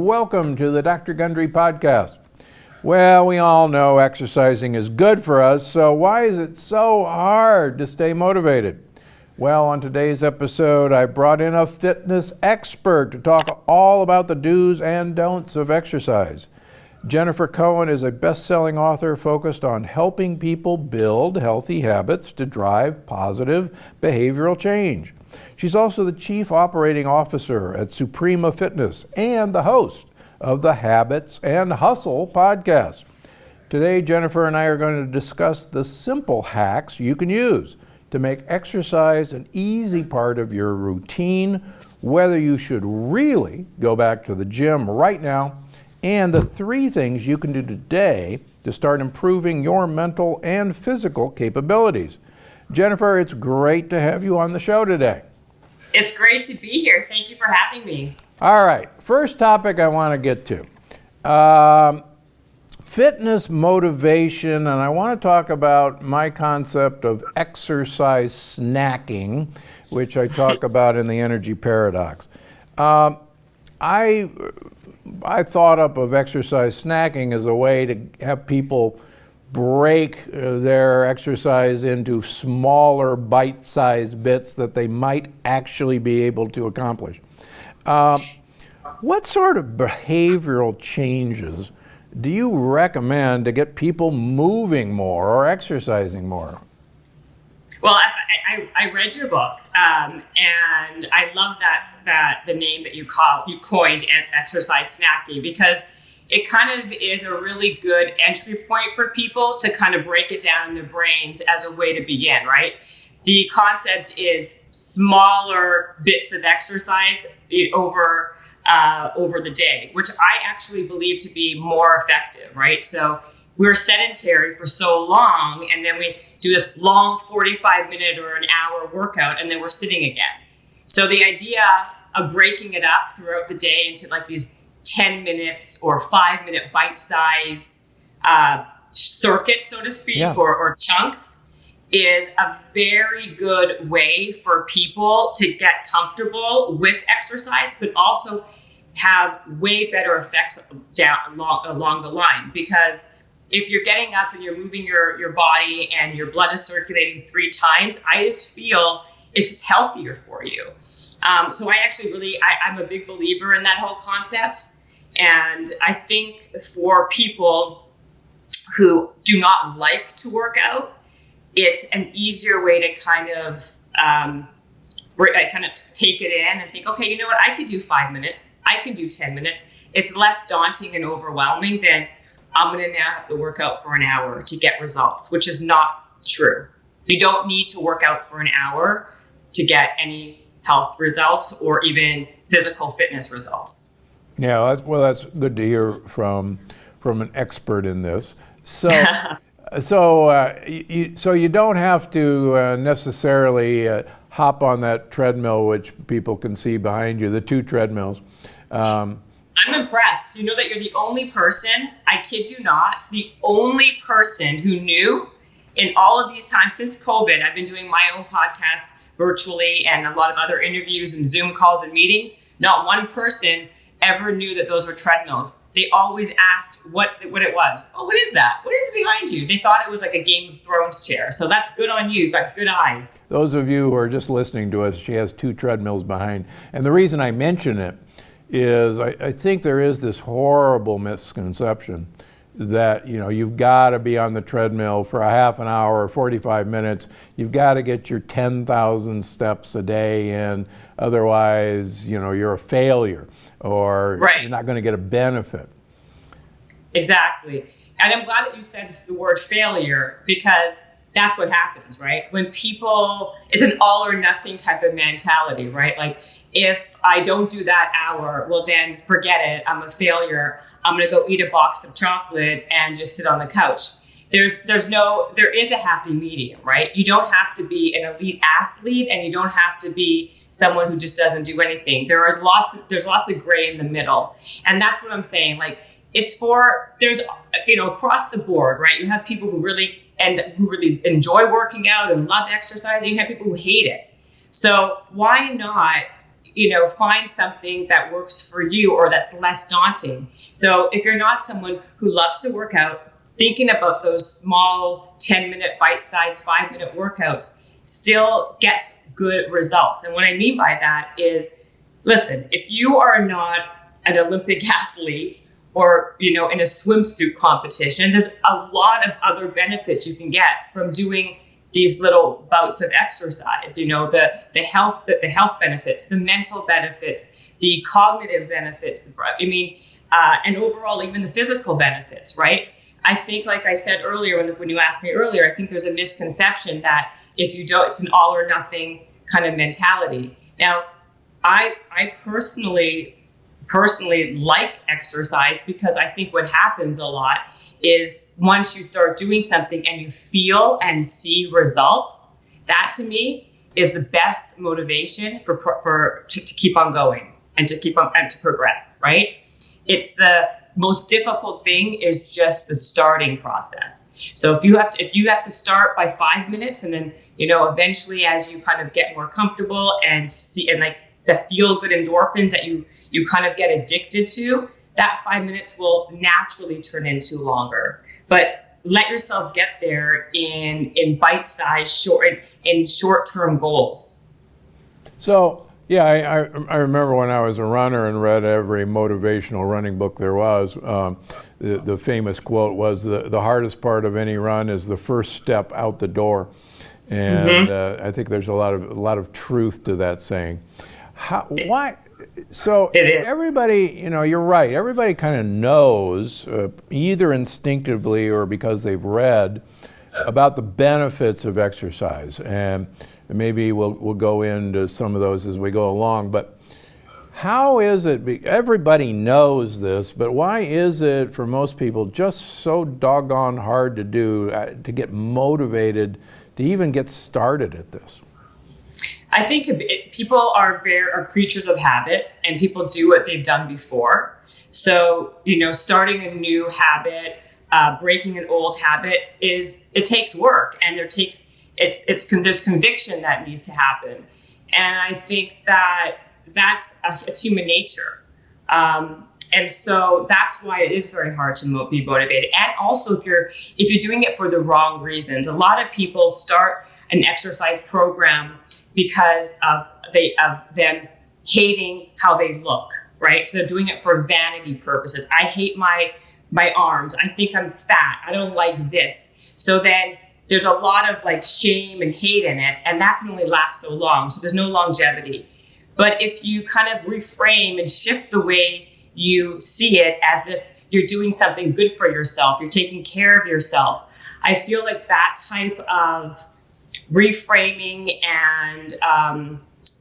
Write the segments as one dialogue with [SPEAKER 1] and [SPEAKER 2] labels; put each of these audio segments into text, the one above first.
[SPEAKER 1] and welcome to the Dr. Gundry podcast. Well, we all know exercising is good for us, so why is it so hard to stay motivated? Well, on today's episode, I brought in a fitness expert to talk all about the do's and don'ts of exercise. Jennifer Cohen is a best-selling author focused on helping people build healthy habits to drive positive behavioral change. She's also the Chief Operating Officer at Suprema Fitness and the host of the Habits and Hustle podcast. Today, Jennifer and I are going to discuss the simple hacks you can use to make exercise an easy part of your routine, whether you should really go back to the gym right now, and the 3 things you can do today to start improving your mental and physical capabilities. Jennifer, it's great to have you on the show today.
[SPEAKER 2] It's great to be here. Thank you for having me.
[SPEAKER 1] All right, first topic I want to get to. Fitness motivation, and I want to talk about my concept of exercise snacking, which I talk about in the energy paradox. I thought up of exercise snacking as a way to have people break their exercise into smaller bite-sized bits that they might actually be able to accomplish. What sort of behavioral changes do you recommend to get people moving more or exercising more?
[SPEAKER 2] Well, I read your book, and I love that the name that you coined exercise snacking, because it kind of is a really good entry point for people to kind of break it down in their brains as a way to begin, right? The concept is smaller bits of exercise over the day, which I actually believe to be more effective, right? So we're sedentary for so long, and then we do this long 45-minute or an hour workout, and then we're sitting again. So the idea of breaking it up throughout the day into like these 10 minutes or 5-minute bite-size circuits, so to speak, or chunks, is a very good way for people to get comfortable with exercise, but also have way better effects along the line. Because if you're getting up and you're moving your body and your blood is circulating 3 times, I just feel it's just healthier for you. So I actually I'm a big believer in that whole concept. And I think for people who do not like to work out, it's an easier way to kind of take it in and think, okay, you know what, I could do 5 minutes, I can do 10 minutes. It's less daunting and overwhelming than I'm going to now have to work out for an hour to get results, which is not true. You don't need to work out for an hour to get any health results or even physical fitness results.
[SPEAKER 1] Yeah, that's good to hear from an expert in this. So, so you don't have to necessarily hop on that treadmill, which people can see behind you, the 2 treadmills.
[SPEAKER 2] I'm impressed. You know that you're the only person, I kid you not, the only person who knew in all of these times since COVID. I've been doing my own podcast virtually and a lot of other interviews and Zoom calls and meetings. Not one person ever knew that those were treadmills. They always asked what it was. Oh, what is that? What is behind you? They thought it was like a Game of Thrones chair. So that's good on you. You've got good eyes.
[SPEAKER 1] Those of you who are just listening to us, she has 2 treadmills behind. And the reason I mention it is I think there is this horrible misconception that, you know, you've got to be on the treadmill for a half an hour or 45 minutes. You've got to get your 10,000 steps a day in. Otherwise, you know, you're a failure or You're not going to get a benefit.
[SPEAKER 2] Exactly. And I'm glad that you said the word failure, because that's what happens, right? When people, it's an all or nothing type of mentality, right? Like, if I don't do that hour, well then forget it, I'm a failure. I'm going to go eat a box of chocolate and just sit on the couch. There is a happy medium, right? You don't have to be an elite athlete, and you don't have to be someone who just doesn't do anything. There's lots of gray in the middle. And that's what I'm saying. Like, there's across the board, right? You have people who really enjoy working out and love exercise. You have people who hate it. So why not find something that works for you or that's less daunting. So if you're not someone who loves to work out, thinking about those small 10-minute bite-sized 5-minute workouts still gets good results. And what I mean by that is, listen, if you are not an Olympic athlete or, in a swimsuit competition, there's a lot of other benefits you can get from doing these little bouts of exercise. The health benefits, the mental benefits, the cognitive benefits. And overall, even the physical benefits, right? I think, like I said earlier, when you asked me earlier, I think there's a misconception that if you don't, it's an all or nothing kind of mentality. Now, I personally like exercise because I think what happens a lot is once you start doing something and you feel and see results, that to me is the best motivation to keep on going and to progress, right? It's the most difficult thing is just the starting process. So if you have to start by 5 minutes and then, eventually as you kind of get more comfortable and see, and like the feel good endorphins that you kind of get addicted to, that 5 minutes will naturally turn into longer. But let yourself get there in bite-sized, short-term goals.
[SPEAKER 1] So, yeah, I remember when I was a runner and read every motivational running book there was. The famous quote was, the hardest part of any run is the first step out the door. And I think there's a lot of truth to that saying. Why? So everybody, you're right. Everybody kind of knows, either instinctively or because they've read about the benefits of exercise, and maybe we'll go into some of those as we go along. But how is it? Everybody knows this, but why is it for most people just so doggone hard to do, to get motivated to even get started at this?
[SPEAKER 2] I think people are creatures of habit, and people do what they've done before. So, starting a new habit, breaking an old habit it takes work, and there's conviction that needs to happen. And I think it's human nature. And so that's why it is very hard to be motivated. And also if you're doing it for the wrong reasons. A lot of people start an exercise program because of them hating how they look, right? So they're doing it for vanity purposes. I hate my arms. I think I'm fat. I don't like this. So then there's a lot of shame and hate in it, and that can only last so long. So there's no longevity. But if you kind of reframe and shift the way you see it as if you're doing something good for yourself, you're taking care of yourself, I feel like that type of reframing and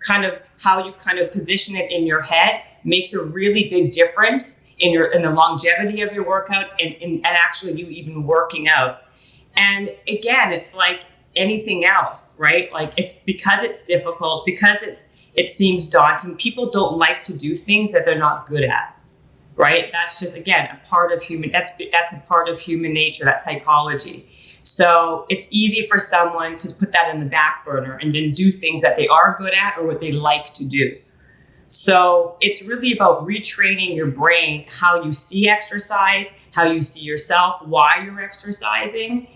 [SPEAKER 2] kind of how you kind of position it in your head makes a really big difference in the longevity of your workout and actually you even working out. And again, it's like anything else, right? It's because it's difficult, because it seems daunting. People don't like to do things that they're not good at, right? That's just, again, a part of that's a part of human nature, that's psychology. So it's easy for someone to put that in the back burner and then do things that they are good at or what they like to do. So it's really about retraining your brain, how you see exercise, how you see yourself, why you're exercising.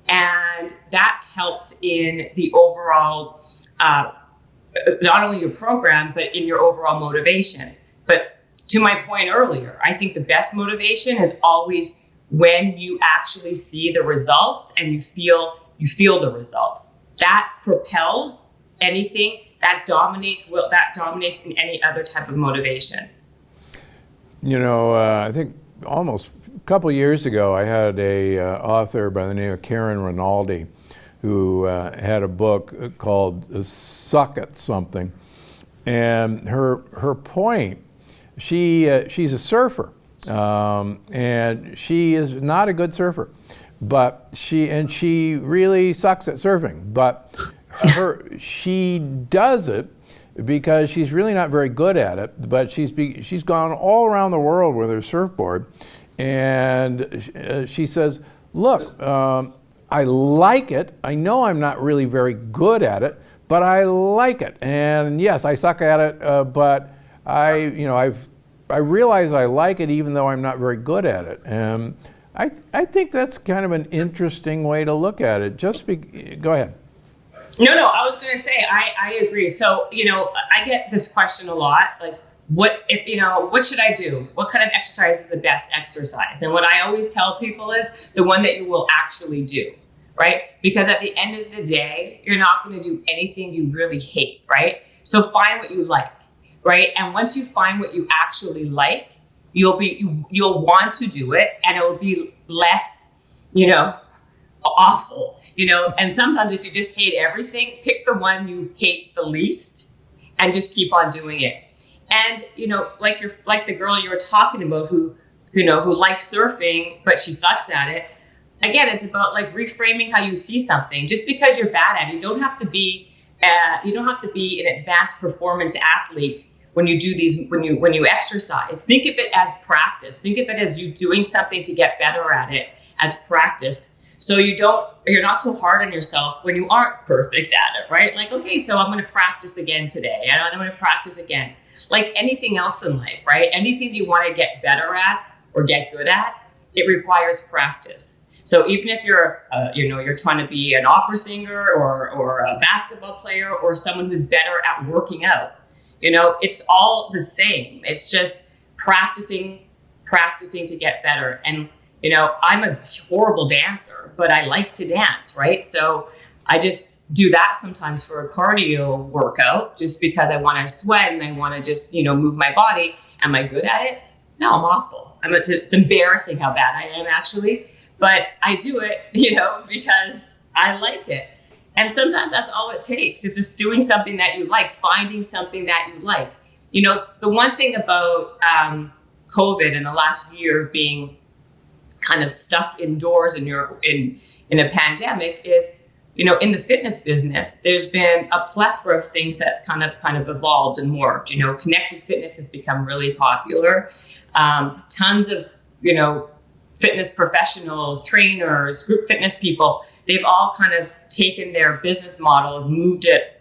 [SPEAKER 2] And that helps in the overall, not only your program, but in your overall motivation. But to my point earlier, I think the best motivation is always when you actually see the results and you feel the results. That propels anything, that dominates in any other type of motivation.
[SPEAKER 1] I think almost a couple years ago, I had a author by the name of Karen Rinaldi who had a book called Suck at Something. And her point, she's a surfer. And she is not a good surfer, but she really sucks at surfing. But she does it because she's really not very good at it. But she's gone all around the world with her surfboard, and she says, "Look, I like it. I know I'm not really very good at it, but I like it. And yes, I suck at it, but I realize I like it even though I'm not very good at it. And I think that's kind of an interesting way to look at it. Go ahead.
[SPEAKER 2] No, I was going to say, I agree. So, I get this question a lot, like, what should I do? What kind of exercise is the best exercise? And what I always tell people is the one that you will actually do, right? Because at the end of the day, you're not going to do anything you really hate, right? So find what you like, right? And once you find what you actually like, you'll want to do it, and it will be less, awful. And sometimes if you just hate everything, pick the one you hate the least and just keep on doing it. And, like the girl you were talking about who likes surfing, but she sucks at it. Again, it's about like reframing how you see something. Just because you're bad at it, you don't have to be an advanced performance athlete when you do when you exercise. Think of it as practice. Think of it as you doing something to get better at it as practice. So you're not so hard on yourself when you aren't perfect at it, right? Like, okay, so I'm going to practice again today, and I'm going to practice again. Like anything else in life, right? Anything you want to get better at or get good at, it requires practice. So even if you're trying to be an opera singer or a basketball player or someone who's better at working out, it's all the same. It's just practicing to get better. And I'm a horrible dancer, but I like to dance, right? So I just do that sometimes for a cardio workout just because I want to sweat and I want to just, move my body. Am I good at it? No, I'm awful. It's embarrassing how bad I am actually, but I do it, because I like it. And sometimes that's all it takes. It's just doing something that you like, finding something that you like. The one thing about COVID and the last year being kind of stuck indoors and you're in a pandemic is, in the fitness business, there's been a plethora of things that's kind of evolved and morphed. Connected fitness has become really popular. Tons of, fitness professionals, trainers, group fitness people, they've all kind of taken their business model and moved it,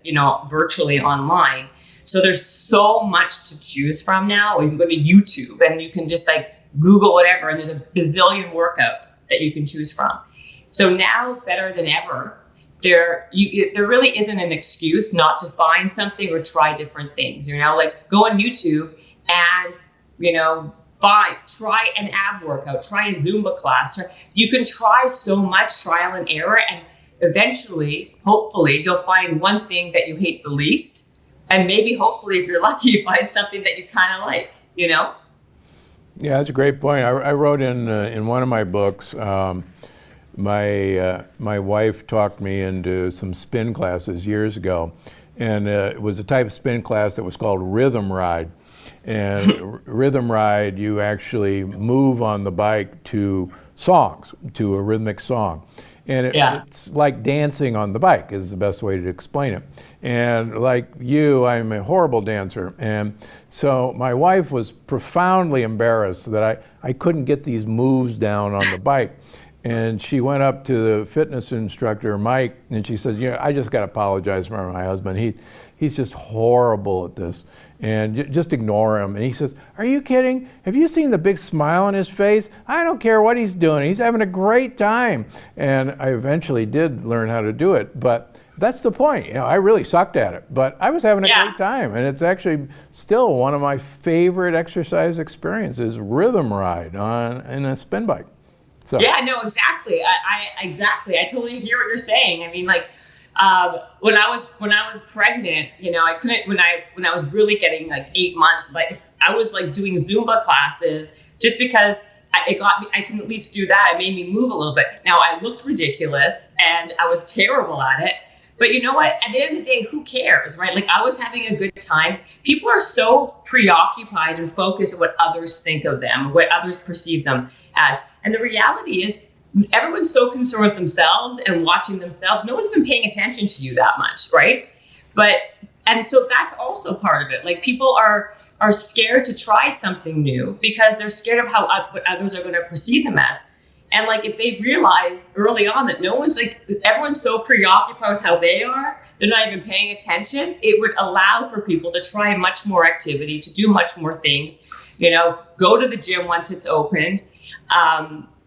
[SPEAKER 2] virtually online. So there's so much to choose from now. You can go to YouTube and you can just like Google whatever, and there's a bazillion workouts that you can choose from. So now, better than ever, there really isn't an excuse not to find something or try different things. Like go on YouTube and, try an ab workout, try a Zumba class. You can try so much trial and error, and eventually, hopefully, you'll find one thing that you hate the least. And maybe, hopefully, if you're lucky, you find something that you kind of like, Yeah,
[SPEAKER 1] that's a great point. I wrote in one of my books, my wife talked me into some spin classes years ago, and it was a type of spin class that was called Rhythm Ride. And Rhythm Ride, you actually move on the bike to songs, to a rhythmic song. And it's like dancing on the bike is the best way to explain it. And like you, I'm a horrible dancer. And so my wife was profoundly embarrassed that I couldn't get these moves down on the bike. And she went up to the fitness instructor, Mike, and she said, I just got to apologize for my husband. He's just horrible at this. And just ignore him. And he says, are you kidding? Have you seen the big smile on his face? I don't care what he's doing. He's having a great time. And I eventually did learn how to do it. But that's the point. I really sucked at it. But I was having a great time. And it's actually still one of my favorite exercise experiences, Rhythm Ride in a spin bike. So.
[SPEAKER 2] Yeah, no, exactly. I totally hear what you're saying. I mean, like, when I was pregnant, I couldn't, when I was really getting like 8 months, like I was like doing Zumba classes just because it got me, I can at least do that. It made me move a little bit. Now I looked ridiculous and I was terrible at it, but you know what? At the end of the day, who cares, right? Like I was having a good time. People are so preoccupied and focused on what others think of them, what others perceive them as. And the reality is, everyone's so concerned with themselves and watching themselves. No one's been paying attention to you that much, right? And so that's also part of it. Like people are scared to try something new because they're scared of what others are going to perceive them as. And like, if they realize early on that everyone's so preoccupied with how they are, they're not even paying attention, it would allow for people to try much more activity, to do much more things, go to the gym once it's opened,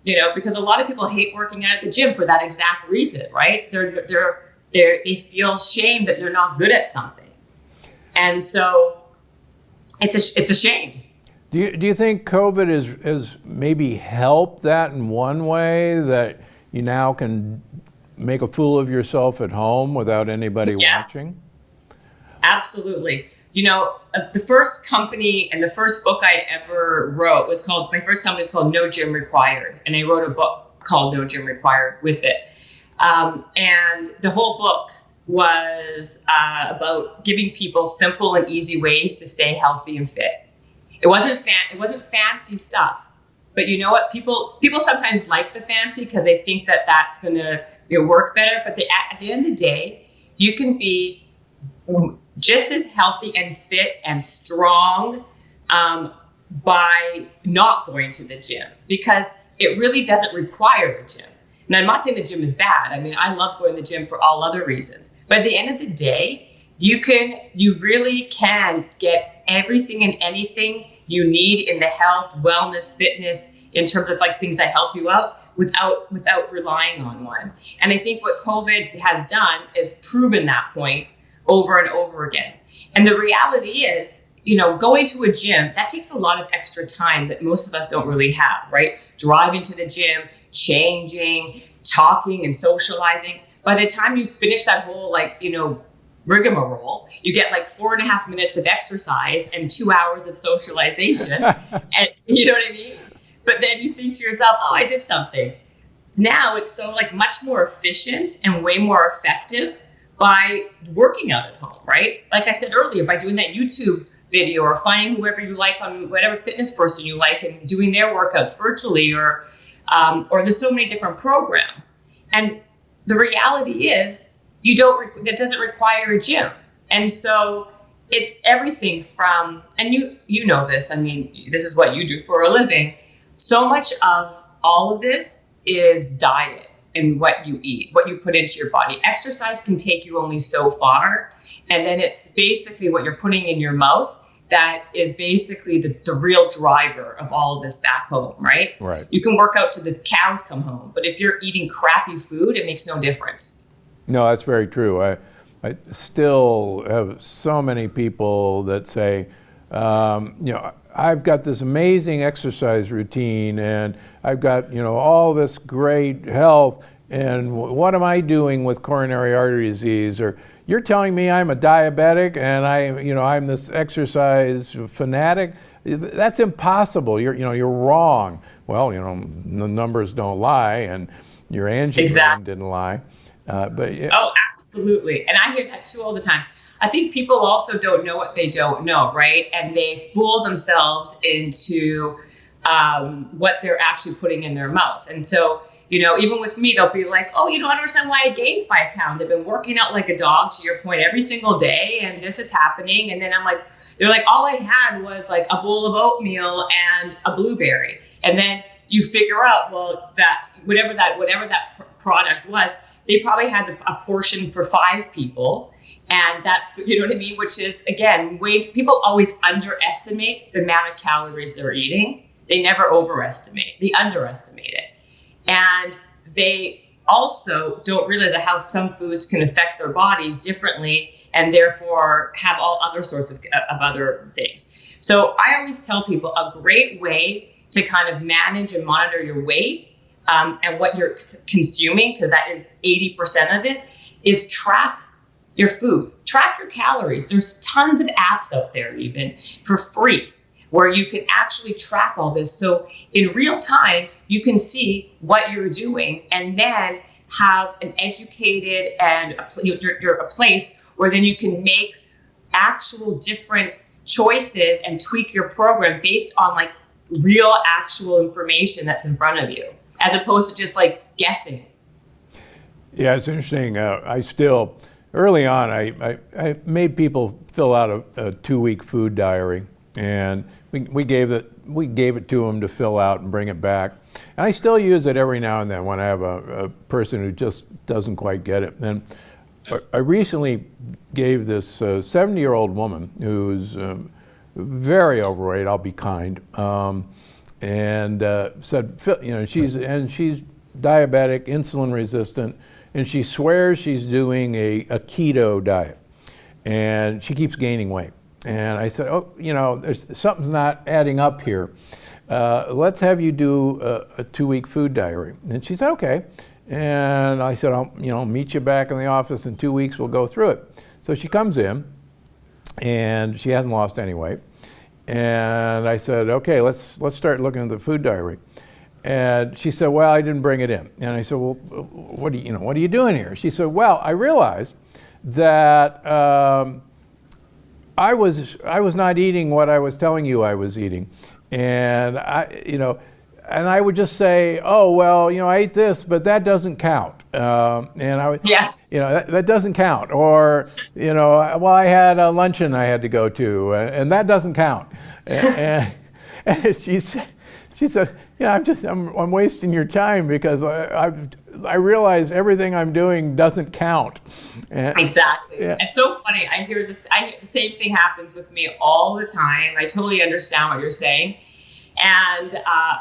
[SPEAKER 2] because a lot of people hate working out at the gym for that exact reason, right? They feel shame that they're not good at something. And so it's a shame.
[SPEAKER 1] Do you think COVID has maybe helped that in one way, that you now can make a fool of yourself at home without anybody watching?
[SPEAKER 2] Absolutely. The first company and the first book I ever wrote my first company was called No Gym Required. And I wrote a book called No Gym Required with it. And the whole book was about giving people simple and easy ways to stay healthy and fit. It wasn't fancy stuff, but you know what? People sometimes like the fancy because they think that that's going to work better. But at the end of the day, you can be just as healthy and fit and strong by not going to the gym, because it really doesn't require a gym. And I'm not saying the gym is bad. I mean, I love going to the gym for all other reasons. But at the end of the day, you really can get everything and anything you need in the health, wellness, fitness, in terms of like things that help you out without relying on one. And I think what COVID has done is proven that point over and over again. And the reality is, going to a gym, that takes a lot of extra time that most of us don't really have, right? Driving to the gym, changing, talking and socializing. By the time you finish that whole rigmarole, you get like 4.5 minutes of exercise and 2 hours of socialization. And you know what I mean? But then you think to yourself, oh, I did something. Now it's so much more efficient and way more effective by working out at home, right? Like I said earlier, by doing that YouTube video or finding whoever you like on whatever fitness person you like and doing their workouts virtually, or there's so many different programs. And the reality is, that doesn't require a gym. And so it's everything from, and you know this, I mean, this is what you do for a living. So much of all of this is diet and what you eat, what you put into your body. Exercise can take you only so far. And then it's basically what you're putting in your mouth that is basically the real driver of all of this back home, right?
[SPEAKER 1] Right.
[SPEAKER 2] You can work out till the cows come home, but if you're eating crappy food, it makes no difference.
[SPEAKER 1] No, that's very true. I still have so many people that say, I've got this amazing exercise routine and I've got, all this great health, and what am I doing with coronary artery disease? Or you're telling me I'm a diabetic and I'm this exercise fanatic? That's impossible. You're wrong. Well, the numbers don't lie, and your angiogram didn't lie.
[SPEAKER 2] Oh, absolutely. And I hear that too all the time. I think people also don't know what they don't know, right? And they fool themselves into what they're actually putting in their mouths. And so, even with me, they'll be like, oh, you don't understand why I gained 5 pounds. I've been working out like a dog, to your point, every single day, and this is happening. And then they're like, all I had was like a bowl of oatmeal and a blueberry. And then you figure out, well, that whatever that product was, they probably had a portion for 5 people. And that's, you know what I mean? Which is, again, people always underestimate the amount of calories they're eating. They never overestimate, they underestimate it. And they also don't realize how some foods can affect their bodies differently and therefore have all other sorts of other things. So I always tell people a great way to kind of manage and monitor your weight and what you're consuming, because that is 80% of it, is track your food, track your calories. There's tons of apps out there even for free where you can actually track all this. So in real time, you can see what you're doing and then have an educated and you're a place where then you can make actual different choices and tweak your program based on real actual information that's in front of you, as opposed to just guessing.
[SPEAKER 1] Yeah, it's interesting. Early on, I made people fill out a 2-week food diary, and we gave it we gave it to them to fill out and bring it back. And I still use it every now and then when I have a person who just doesn't quite get it. And I recently gave this 70-year-old woman who's very overweight, I'll be kind, and said, she's diabetic, insulin resistant, and she swears she's doing a keto diet, and she keeps gaining weight. And I said, something's not adding up here. Let's have you do a 2-week food diary. And she said, okay. And I said, I'll meet you back in the office in 2 weeks, we'll go through it. So she comes in, and she hasn't lost any weight. And I said, okay, let's start looking at the food diary. And she said, well, I didn't bring it in. And I said, well, what are you doing here? She said, well, I realized that I was not eating what I was telling you I was eating. And I would just say, oh, well, I ate this, but that doesn't count. And I would,
[SPEAKER 2] yes,
[SPEAKER 1] that doesn't count. Or, well, I had a luncheon I had to go to, and that doesn't count. And she said, I'm wasting your time because I realize everything I'm doing doesn't count.
[SPEAKER 2] Exactly.
[SPEAKER 1] Yeah.
[SPEAKER 2] It's so funny. I hear the same thing happens with me all the time. I totally understand what you're saying. And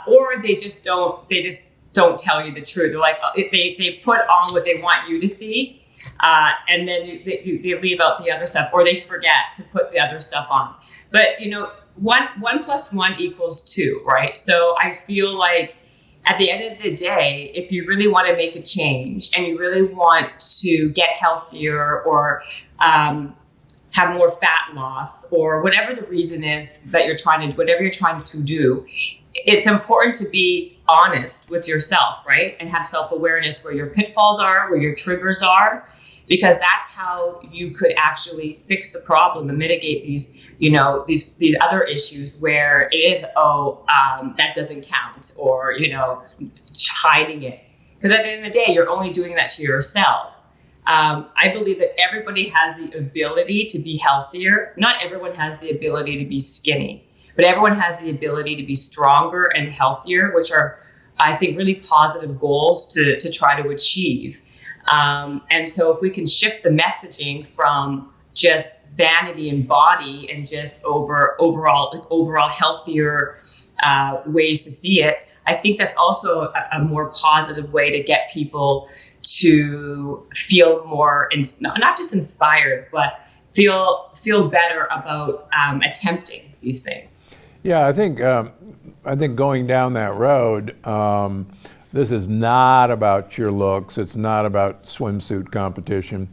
[SPEAKER 2] or they just don't tell you the truth. They're like, they put on what they want you to see, and then they leave out the other stuff, or they forget to put the other stuff on. But 1 + 1 = 2, right? So I feel like at the end of the day, if you really want to make a change and you really want to get healthier or have more fat loss, or whatever the reason is that whatever you're trying to do, it's important to be honest with yourself, right? And have self-awareness where your pitfalls are, where your triggers are, because that's how you could actually fix the problem and mitigate these other issues where it is, that doesn't count, or, hiding it. Because at the end of the day, you're only doing that to yourself. I believe that everybody has the ability to be healthier. Not everyone has the ability to be skinny, but everyone has the ability to be stronger and healthier, which are, I think, really positive goals to try to achieve. And so if we can shift the messaging from just vanity and body and just overall healthier ways to see it, I think that's also a more positive way to get people to feel more, not just inspired, but feel better about attempting these things.
[SPEAKER 1] Yeah, I think going down that road, this is not about your looks. It's not about swimsuit competition.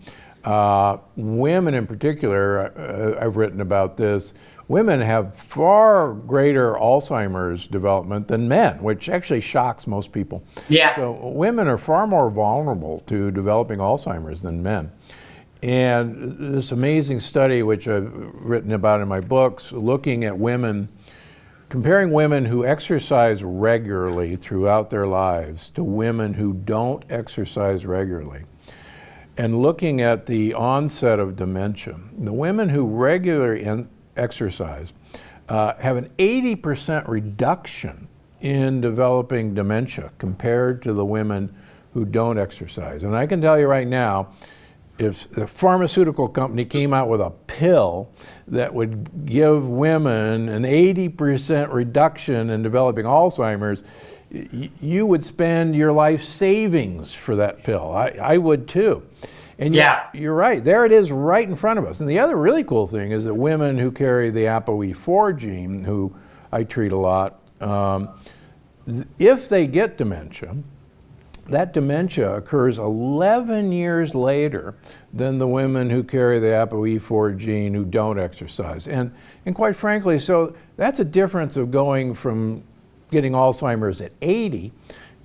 [SPEAKER 1] Women in particular, I've written about this. Women have far greater Alzheimer's development than men, which actually shocks most people.
[SPEAKER 2] Yeah.
[SPEAKER 1] So women are far more vulnerable to developing Alzheimer's than men. And this amazing study, which I've written about in my books, looking at women, comparing women who exercise regularly throughout their lives to women who don't exercise regularly, and looking at the onset of dementia. The women who regularly exercise have an 80% reduction in developing dementia compared to the women who don't exercise. And I can tell you right now, if the pharmaceutical company came out with a pill that would give women an 80% reduction in developing Alzheimer's, you would spend your life savings for that pill. I would too. And
[SPEAKER 2] yeah,
[SPEAKER 1] you're right. There it is right in front of us. And the other really cool thing is that women who carry the ApoE4 gene, who I treat a lot, if they get dementia, that dementia occurs 11 years later than the women who carry the ApoE4 gene who don't exercise. And quite frankly, so that's a difference of going from getting Alzheimer's at 80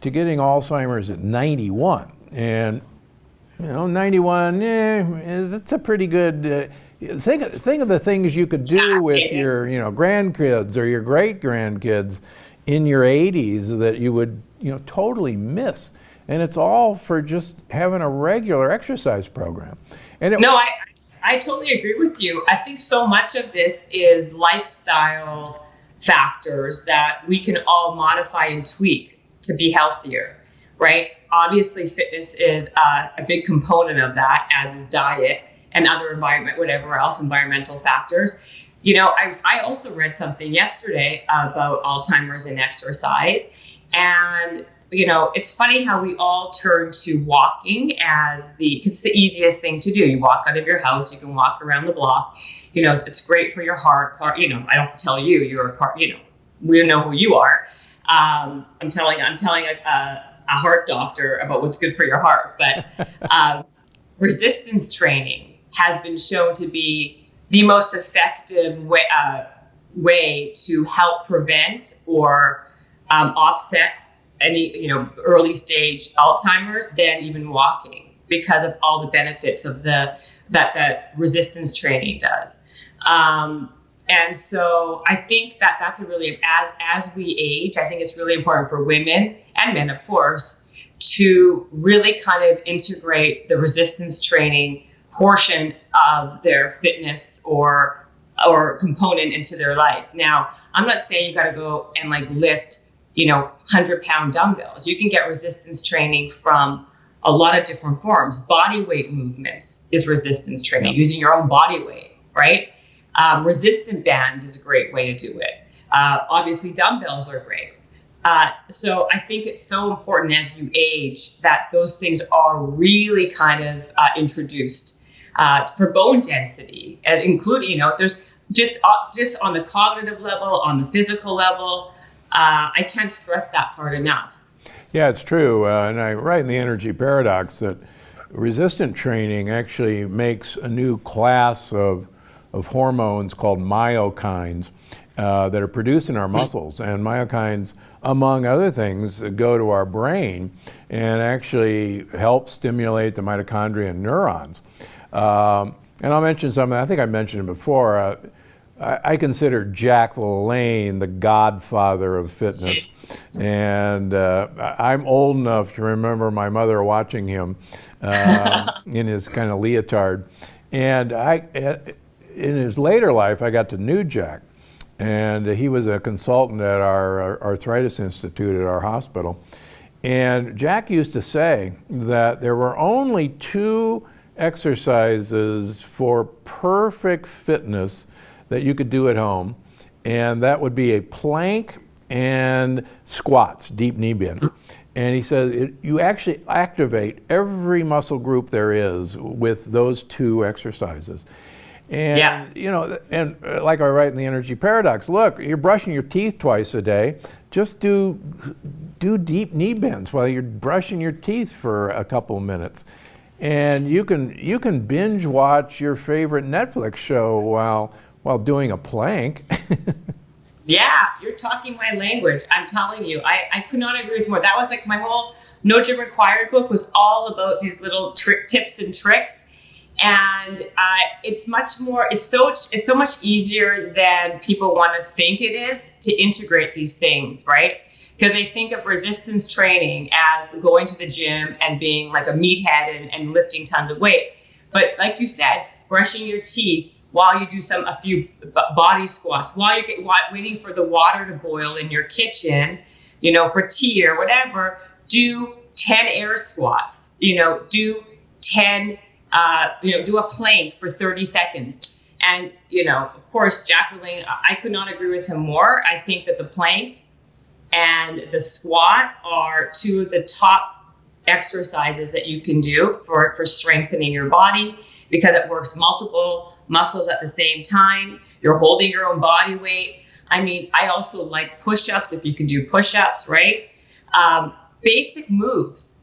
[SPEAKER 1] to getting Alzheimer's at 91. And 91, that's a pretty good, think of the things you could do with your grandkids or your great-grandkids in your 80s that you would totally miss. And it's all for just having a regular exercise program. And
[SPEAKER 2] I totally agree with you. I think so much of this is lifestyle factors that we can all modify and tweak to be healthier, right? Obviously, fitness is a big component of that, as is diet and other environmental factors. I also read something yesterday about Alzheimer's and exercise. And, it's funny how we all turn to walking as it's the easiest thing to do. You walk out of your house, you can walk around the block. It's great for your heart. I don't have to tell you, you're a car, we know who you are. I'm telling a heart doctor about what's good for your heart. But resistance training has been shown to be the most effective way to help prevent or offset any early stage Alzheimer's than even walking, because of all the benefits of that resistance training does. And so I think that's a really, as we age, I think it's really important for women and men, of course, to really kind of integrate the resistance training portion of their fitness or component into their life. Now, I'm not saying you got to go and lift 100-pound dumbbells. You can get resistance training from a lot of different forms. Body weight movements is resistance training, using your own body weight, right? Resistant bands is a great way to do it. Obviously, dumbbells are great. So I think it's so important as you age that those things are really kind of introduced for bone density, and including, there's just on the cognitive level, on the physical level. I can't stress that part enough.
[SPEAKER 1] Yeah, it's true. And I write in the Energy Paradox that resistant training actually makes a new class of hormones called myokines that are produced in our muscles. And myokines, among other things, go to our brain and actually help stimulate the mitochondria and neurons. And I'll mention something, I think I mentioned it before. I consider Jack LaLanne the godfather of fitness. And I'm old enough to remember my mother watching him in his kind of leotard. And in his later life, I got to know Jack. And he was a consultant at our Arthritis Institute at our hospital. And Jack used to say that there were only 2 exercises for perfect fitness that you could do at home, and that would be a plank and squats, deep knee bends. And he says you actually activate every muscle group there is with those 2 exercises. And and like I write in the Energy Paradox, look, you're brushing your teeth twice a day. Just do deep knee bends while you're brushing your teeth for a couple of minutes, and you can binge watch your favorite Netflix show while doing a plank.
[SPEAKER 2] Yeah, you're talking my language. I'm telling you, I could not agree with more. That was my whole No Gym Required book was all about these little tips and tricks. And it's so much easier than people want to think it is to integrate these things, right? Because they think of resistance training as going to the gym and being like a meathead and lifting tons of weight. But like you said, brushing your teeth while you do a few body squats, while you're waiting for the water to boil in your kitchen, for tea or whatever, do 10 air squats, do 10, do a plank for 30 seconds. And, of course, Jack LaLanne, I could not agree with him more. I think that the plank and the squat are 2 of the top exercises that you can do for strengthening your body, because it works multiple muscles at the same time. You're holding your own body weight. I mean, I also like push-ups, if you can do push-ups, right? Basic moves,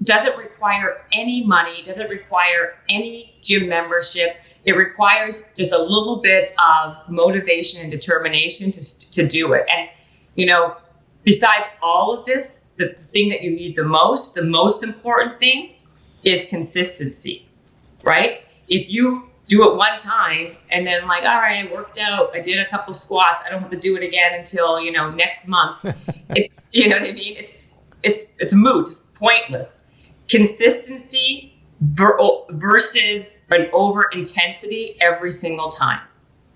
[SPEAKER 2] doesn't require any money, doesn't require any gym membership. It requires just a little bit of motivation and determination to do it. And, besides all of this, the thing that you need the most important thing is consistency, right? If you do it one time and then all right, I worked out, I did a couple squats, I don't have to do it again until, next month. It's, you know what I mean? It's moot, pointless. Consistency versus an over intensity every single time.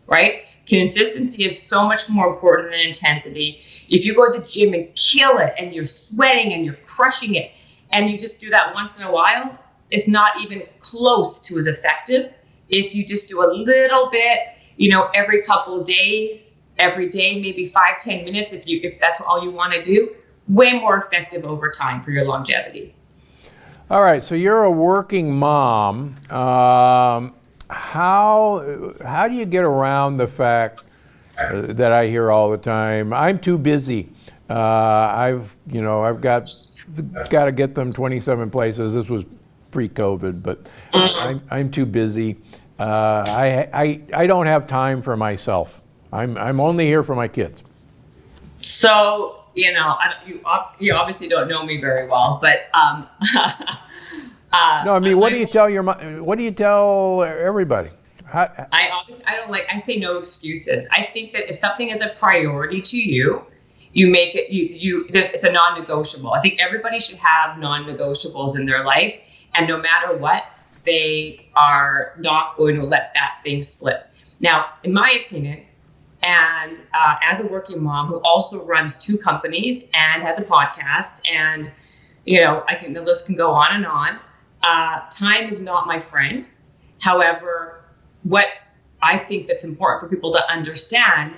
[SPEAKER 2] right? Consistency is so much more important than intensity. If you go to the gym and kill it and you're sweating and you're crushing it and you just do that once in a while, it's not even close to as effective. If you just do a little bit, every couple of days, every day, maybe 5-10 minutes, if that's all you want to do, way more effective over time for your longevity.
[SPEAKER 1] All right, so you're a working mom. How do you get around the fact that I hear all the time? I'm too busy. I've got to get them 27 places. This was pre-COVID, but I'm too busy. I don't have time for myself. I'm only here for my kids.
[SPEAKER 2] So you obviously don't know me very well, but
[SPEAKER 1] no, I mean, what do you tell what do you tell everybody?
[SPEAKER 2] I say no excuses. I think that if something is a priority to you, you make it, it's a non-negotiable. I think everybody should have non-negotiables in their life, and no matter what, they are not going to let that thing slip. Now, in my opinion, and as a working mom who also runs 2 companies and has a podcast, and the list can go on and on. Time is not my friend. However, what I think that's important for people to understand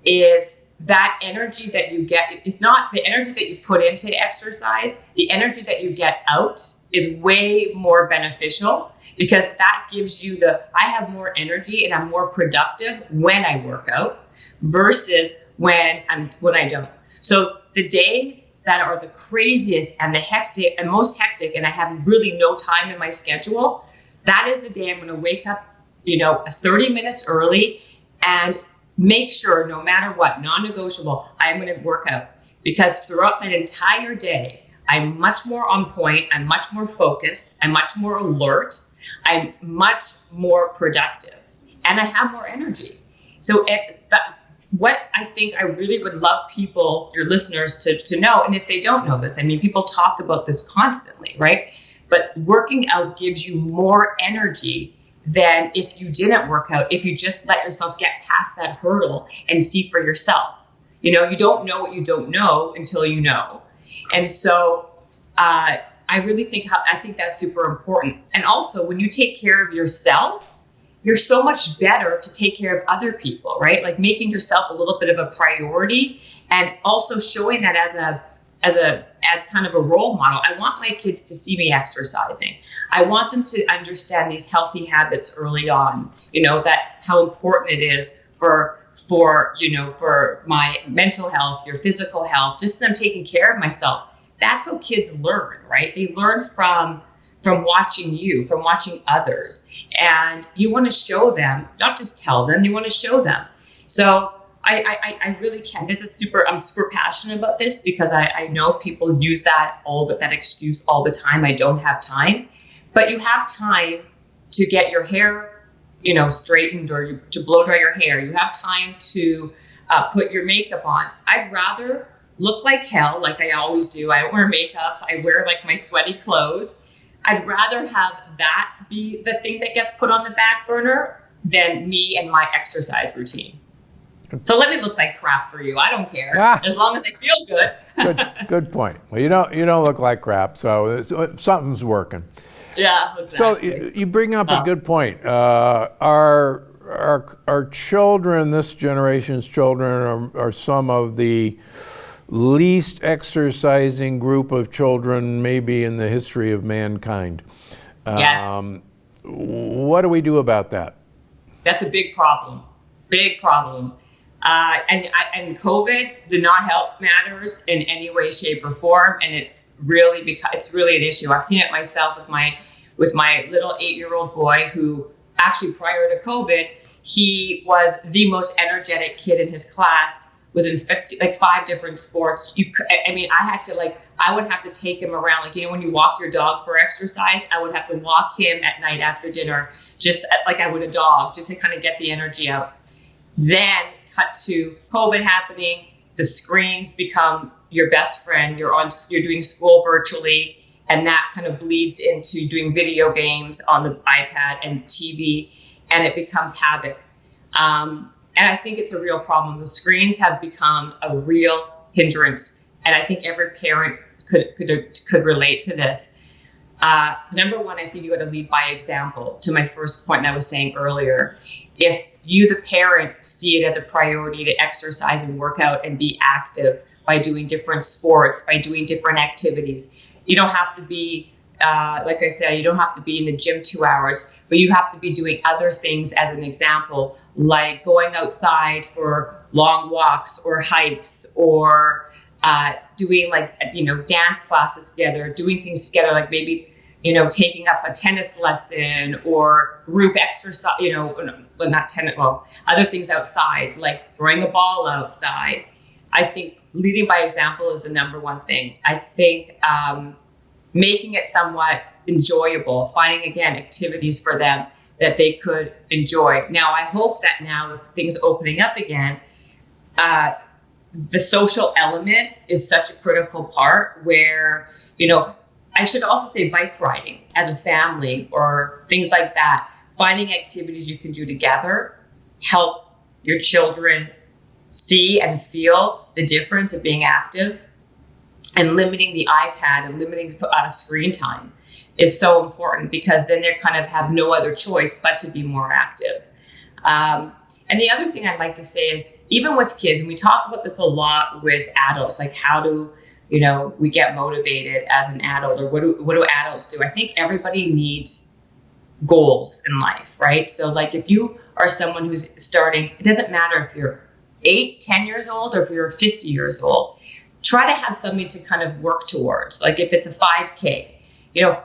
[SPEAKER 2] is that energy that you get is not the energy that you put into exercise. The energy that you get out is way more beneficial, because that gives you I have more energy and I'm more productive when I work out versus when I don't. So the days that are the craziest and the most hectic, and I have really no time in my schedule, that is the day I'm going to wake up, 30 minutes early and make sure, no matter what, non-negotiable, I'm going to work out. Because throughout that entire day, I'm much more on point, I'm much more focused, I'm much more alert, I'm much more productive, and I have more energy. So what I think I really would love people, your listeners, to know, and if they don't know this, I mean, people talk about this constantly, right? But working out gives you more energy than if you didn't work out, if you just let yourself get past that hurdle and see for yourself. You don't know what you don't know until you know. And so I really think that's super important. And also, when you take care of yourself, you're so much better to take care of other people, right? Like making yourself a little bit of a priority, and also showing that as kind of a role model. I want my kids to see me exercising. I want them to understand these healthy habits early on, that how important it is for my mental health, your physical health, just them taking care of myself. That's how kids learn, right? They learn from watching you, from watching others. And you want to show them, not just tell them, you want to show them. So I really can. I'm super passionate about this, because I know people use that excuse all the time. I don't have time. But you have time to get your hair, straightened, or to blow dry your hair. You have time to put your makeup on. I'd rather look like hell, like I always do. I don't wear makeup. I wear like my sweaty clothes. I'd rather have that be the thing that gets put on the back burner than me and my exercise routine. So let me look like crap for you. I don't care, as long as I feel good.
[SPEAKER 1] Good point. Well, you don't look like crap, so something's working.
[SPEAKER 2] Yeah, exactly.
[SPEAKER 1] So you bring up a good point. Our children, this generation's children, are some of the least exercising group of children maybe in the history of mankind.
[SPEAKER 2] Yes.
[SPEAKER 1] What do we do about that?
[SPEAKER 2] That's a big problem. Big problem. And COVID did not help matters in any way, shape, or form, and it's really an issue. I've seen it myself with my little 8-year-old boy, who actually prior to COVID, he was the most energetic kid in his class. Was in 5 different sports. I would have to take him around, when you walk your dog for exercise, I would have to walk him at night after dinner, just like I would a dog, just to kind of get the energy out. Then cut to COVID happening, the screens become your best friend. You're doing school virtually, and that kind of bleeds into doing video games on the iPad and the TV, and it becomes havoc. And I think it's a real problem. The screens have become a real hindrance, and I think every parent could relate to this. Number one, I think you got to lead by example. To my first point I was saying earlier, if you, the parent, see it as a priority to exercise and work out and be active by doing different sports, by doing different activities, you don't have to be, like I said, you don't have to be in the gym 2 hours, but you have to be doing other things as an example, like going outside for long walks or hikes, or doing dance classes together, doing things together, like maybe, taking up a tennis lesson or group exercise, not tennis, other things outside, like throwing a ball outside. I think leading by example is the number one thing. I think making it somewhat enjoyable, finding, again, activities for them that they could enjoy. Now, I hope that now with things opening up again, the social element is such a critical part where, I should also say bike riding as a family or things like that. Finding activities you can do together help your children see and feel the difference of being active, and limiting the iPad and limiting screen time is so important, because then they kind of have no other choice but to be more active. And the other thing I'd like to say is, even with kids, and we talk about this a lot with adults, like how do we get motivated as an adult, or what do adults do? I think everybody needs goals in life, right? So like if you are someone who's starting, it doesn't matter if you're 8, 10 years old, or if you're 50 years old, try to have something to kind of work towards. Like if it's a 5K,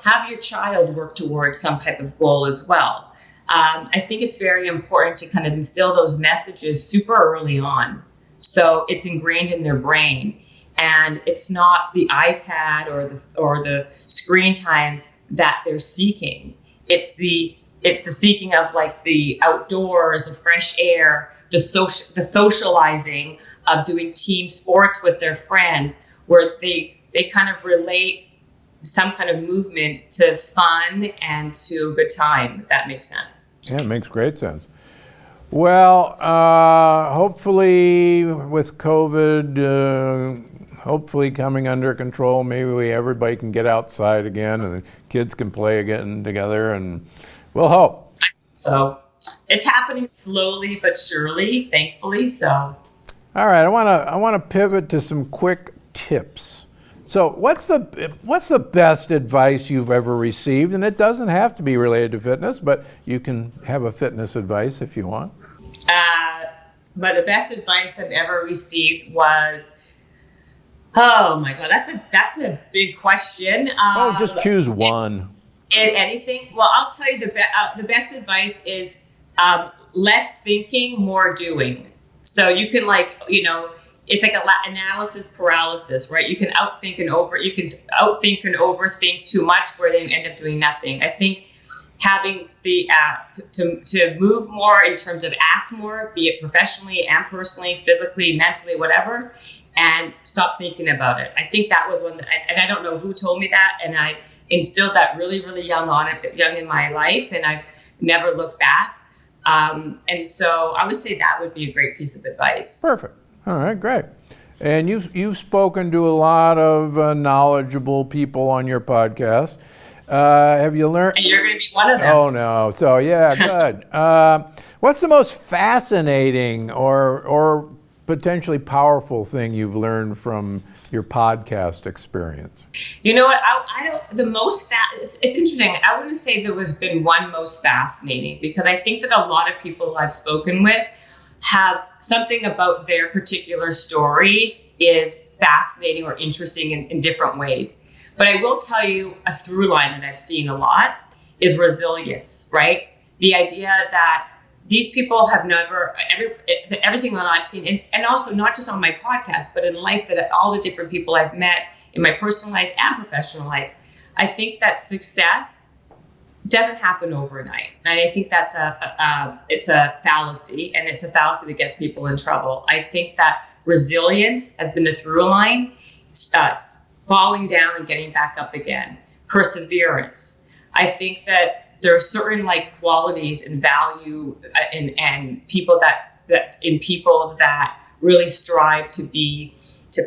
[SPEAKER 2] have your child work towards some type of goal as well. I think it's very important to kind of instill those messages super early on, so it's ingrained in their brain. And it's not the iPad or the screen time that they're seeking. It's the seeking of like the outdoors, the fresh air, the socializing of doing team sports with their friends, where they kind of relate some kind of movement to fun and to a good time, if that makes sense.
[SPEAKER 1] Yeah, it makes great sense. Well, hopefully with COVID, hopefully coming under control, maybe everybody can get outside again and the kids can play again together, and we'll hope.
[SPEAKER 2] So it's happening slowly but surely, thankfully. So.
[SPEAKER 1] All right, I want to pivot to some quick tips. So what's the best advice you've ever received? And it doesn't have to be related to fitness, but you can have a fitness advice if you want.
[SPEAKER 2] But the best advice I've ever received was, oh my God, that's a big question.
[SPEAKER 1] Just choose one.
[SPEAKER 2] Anything. Well, I'll tell you the best advice is less thinking, more doing. So you can it's like analysis paralysis, right? You can outthink and overthink too much, where they end up doing nothing. I think having the to move more in terms of act more, be it professionally and personally, physically, mentally, whatever, and stop thinking about it. I think that was one and I don't know who told me that, and I instilled that really, really young in my life, and I've never looked back. And so I would say that would be a great piece of advice.
[SPEAKER 1] Perfect. All right, great. And you've spoken to a lot of knowledgeable people on your podcast. Have you learned?
[SPEAKER 2] And you're going to be one of them.
[SPEAKER 1] Oh no! So yeah, good. What's the most fascinating or potentially powerful thing you've learned from your podcast experience?
[SPEAKER 2] You know what? I don't. The most it's interesting. I wouldn't say there has been one most fascinating, because I think that a lot of people I've spoken with have something about their particular story is fascinating or interesting in different ways. But I will tell you a through line that I've seen a lot is resilience, right? The idea that these people have never, everything that I've seen, and also not just on my podcast, but in life, that all the different people I've met in my personal life and professional life, I think that success doesn't happen overnight. And I think that's it's a fallacy, and it's a fallacy that gets people in trouble. I think that resilience has been the through line, falling down and getting back up again. Perseverance. I think that there are certain like qualities and value and people that really strive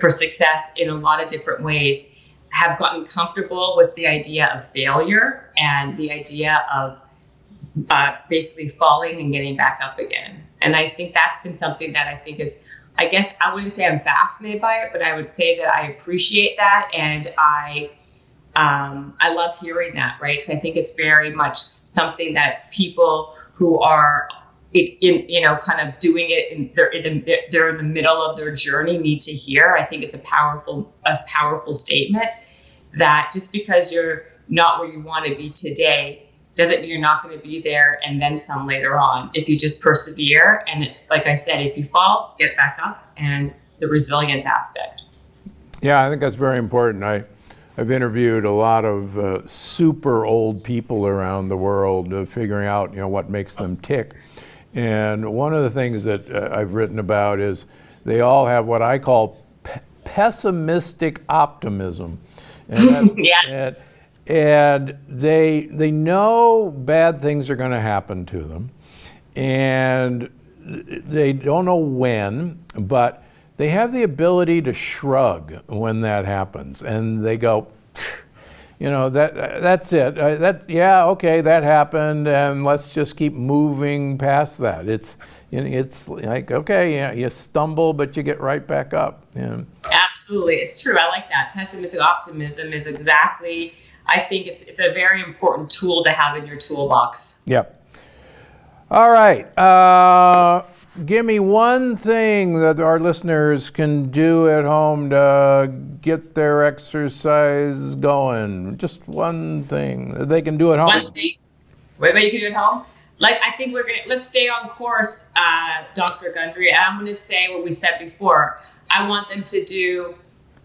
[SPEAKER 2] for success in a lot of different ways have gotten comfortable with the idea of failure and the idea of basically falling and getting back up again. And I think that's been something that I think is, I guess I wouldn't say I'm fascinated by it, but I would say that I appreciate that, and I love hearing that, right? Because I think it's very much something that people who are kind of doing it, and they're in the middle of their journey need to hear. I think it's a powerful statement that just because you're not where you want to be today doesn't mean you're not going to be there and then some later on if you just persevere. And it's like I said, if you fall, get back up, and the resilience aspect.
[SPEAKER 1] Yeah, I think that's very important. I've interviewed a lot of super old people around the world, figuring out what makes them tick. And one of the things that I've written about is they all have what I call pessimistic optimism. And
[SPEAKER 2] Yes.
[SPEAKER 1] And they know bad things are going to happen to them, and they don't know when, but they have the ability to shrug when that happens, and they go, that's it. Okay, that happened, and let's just keep moving past that. It's like, okay, yeah, you stumble, but you get right back up.
[SPEAKER 2] Absolutely, it's true. I like that. Pessimistic optimism is exactly. I think it's a very important tool to have in your toolbox.
[SPEAKER 1] Yep. All right. Give me one thing that our listeners can do at home to get their exercise going. Just one thing that they can do at home.
[SPEAKER 2] One thing. What you can do at home? Like, I think let's stay on course, Dr. Gundry. I'm going to say what we said before. I want them to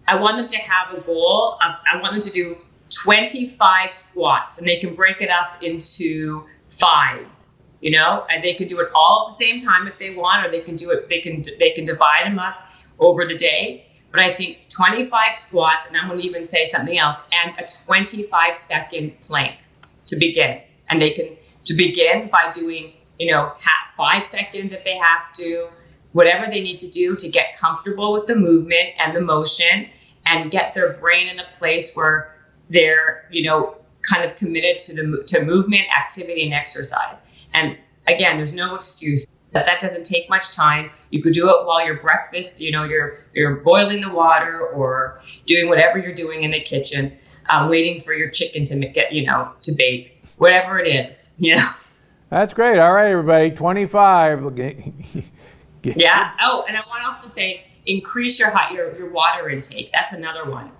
[SPEAKER 2] have a goal. I want them to do 25 squats, and they can break it up into fives, and they can do it all at the same time if they want, or they can do it, they can divide them up over the day. But I think 25 squats, and I'm going to even say something else, and a 25-second plank to begin. And they can to begin by doing, 5 seconds if they have to, whatever they need to do to get comfortable with the movement and the motion, and get their brain in a place where they're, kind of committed to movement, activity, and exercise. And again, there's no excuse. That doesn't take much time. You could do it while you're breakfast, you're boiling the water or doing whatever you're doing in the kitchen, waiting for your chicken to get, to bake, whatever it is,
[SPEAKER 1] That's great. All right, everybody, 25.
[SPEAKER 2] Yeah. Oh, and I want also to say, increase your water intake. That's another one.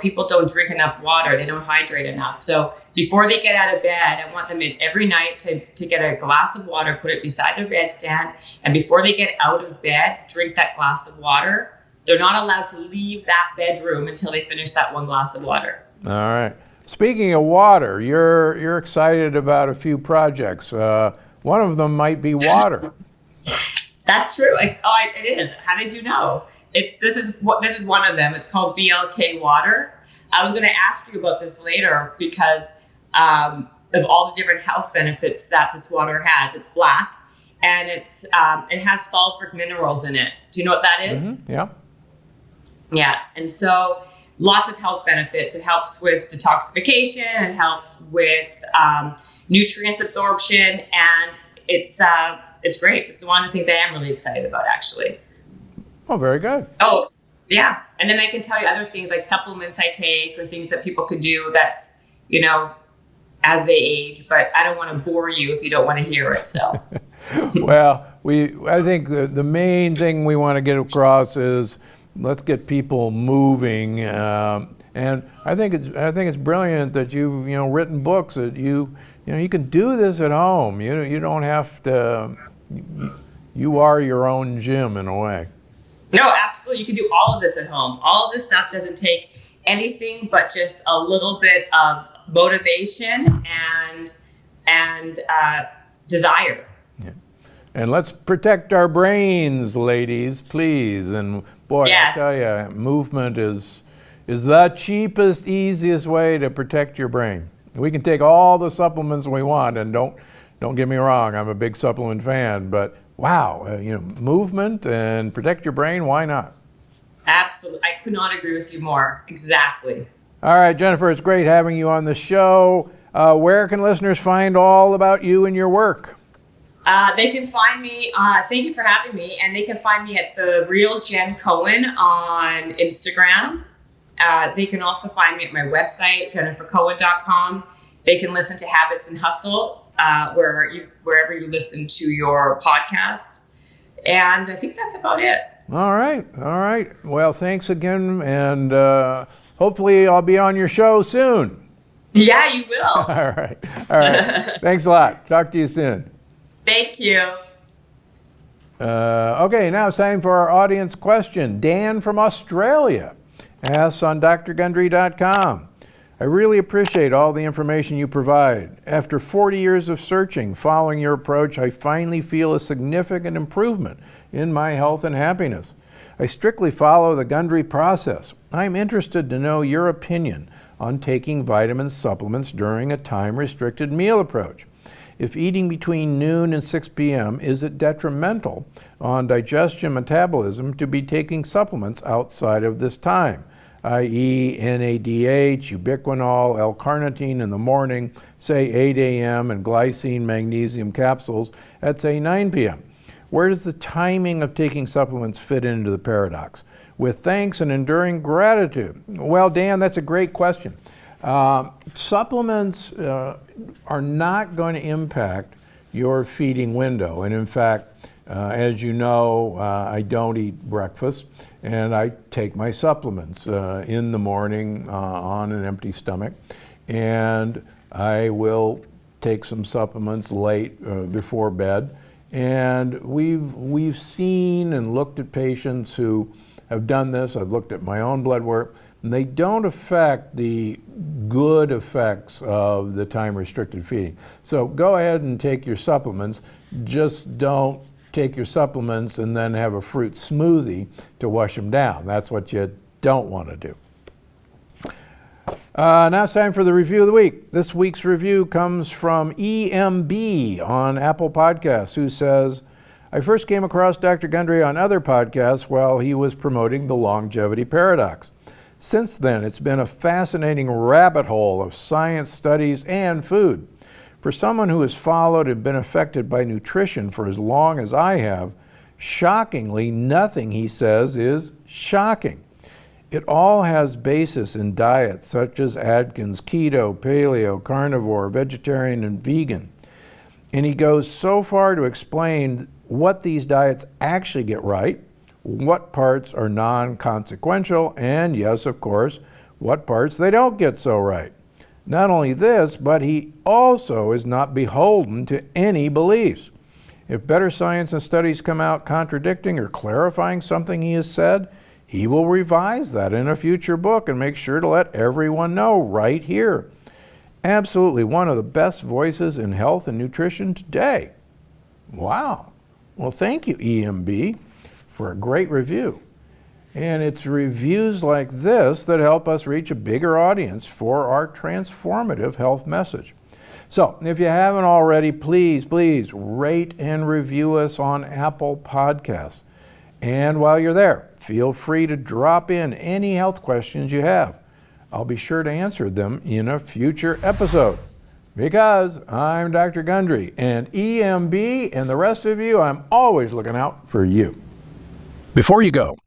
[SPEAKER 2] People don't drink enough water. They don't hydrate enough. So before they get out of bed, I want them every night to get a glass of water, put it beside their bedstand. And before they get out of bed, drink that glass of water. They're not allowed to leave that bedroom until they finish that one glass of water.
[SPEAKER 1] All right. Speaking of water, you're excited about a few projects. One of them might be water.
[SPEAKER 2] That's true. It is. How did you know? This is one of them. It's called BLK water. I was going to ask you about this later because of all the different health benefits that this water has. It's black, and it has sulfuric minerals in it. Do you know what that is?
[SPEAKER 1] Mm-hmm. Yeah.
[SPEAKER 2] Yeah, and so lots of health benefits. It helps with detoxification. It helps with nutrients absorption, and it's great. It's one of the things I am really excited about, actually.
[SPEAKER 1] Oh, very good.
[SPEAKER 2] Oh, yeah. And then I can tell you other things like supplements I take or things that people could do that's, as they age. But I don't want to bore you if you don't want to hear it. So.
[SPEAKER 1] Well, I think the main thing we want to get across is let's get people moving. And I think it's brilliant that you've written books that you can do this at home. You don't have to. You are your own gym in a way.
[SPEAKER 2] No, absolutely. You can do all of this at home. All of this stuff doesn't take anything but just a little bit of motivation and desire.
[SPEAKER 1] Yeah. And let's protect our brains, ladies, please. And boy,
[SPEAKER 2] yes.
[SPEAKER 1] I tell you, movement is the cheapest, easiest way to protect your brain. We can take all the supplements we want, and don't get me wrong, I'm a big supplement fan, but wow, movement and protect your brain, why not?
[SPEAKER 2] Absolutely. I could not agree with you more. Exactly.
[SPEAKER 1] All right, Jennifer, it's great having you on the show. Where can listeners find all about you and your work?
[SPEAKER 2] They can find me, thank you for having me, and they can find me at The Real Jen Cohen on Instagram. They can also find me at my website, jennifercohen.com. They can listen to Habits and Hustle wherever you listen to your podcast. And I think that's about it.
[SPEAKER 1] All right. Well, thanks again, and hopefully I'll be on your show soon.
[SPEAKER 2] Yeah, you will.
[SPEAKER 1] All right. Thanks a lot. Talk to you soon.
[SPEAKER 2] Thank you.
[SPEAKER 1] Okay, now it's time for our audience question. Dan from Australia asks on drgundry.com. I really appreciate all the information you provide. After 40 years of searching, following your approach, I finally feel a significant improvement in my health and happiness. I strictly follow the Gundry process. I'm interested to know your opinion on taking vitamin supplements during a time-restricted meal approach. If eating between noon and 6 p.m., is it detrimental on digestion metabolism to be taking supplements outside of this time, i.e. NADH, ubiquinol, L-carnitine in the morning, say 8 a.m., and glycine magnesium capsules at, say, 9 p.m.? Where does the timing of taking supplements fit into the paradox? With thanks and enduring gratitude. Well, Dan, that's a great question. Supplements are not going to impact your feeding window. And in fact, as you know, I don't eat breakfast, and I take my supplements in the morning on an empty stomach. And I will take some supplements late before bed. And we've seen and looked at patients who have done this. I've looked at my own blood work. And they don't affect the good effects of the time-restricted feeding. So go ahead and take your supplements. Just don't take your supplements and then have a fruit smoothie to wash them down. That's what you don't want to do. Now it's time for the review of the week. This week's review comes from EMB on Apple Podcasts, who says, I first came across Dr. Gundry on other podcasts while he was promoting the longevity paradox. Since then, it's been a fascinating rabbit hole of science, studies, and food. For someone who has followed and been affected by nutrition for as long as I have, shockingly, nothing he says is shocking. It all has basis in diets such as Atkins, keto, paleo, carnivore, vegetarian, and vegan. And he goes so far to explain what these diets actually get right, what parts are non-consequential, and yes, of course, what parts they don't get so right. Not only this, but he also is not beholden to any beliefs. If better science and studies come out contradicting or clarifying something he has said, he will revise that in a future book and make sure to let everyone know right here. Absolutely one of the best voices in health and nutrition today. Wow. Well, thank you, EMB, for a great review. And it's reviews like this that help us reach a bigger audience for our transformative health message. So if you haven't already, please rate and review us on Apple Podcasts. And while you're there, feel free to drop in any health questions you have. I'll be sure to answer them in a future episode. Because I'm Dr. Gundry, and EMB and the rest of you, I'm always looking out for you. Before you go,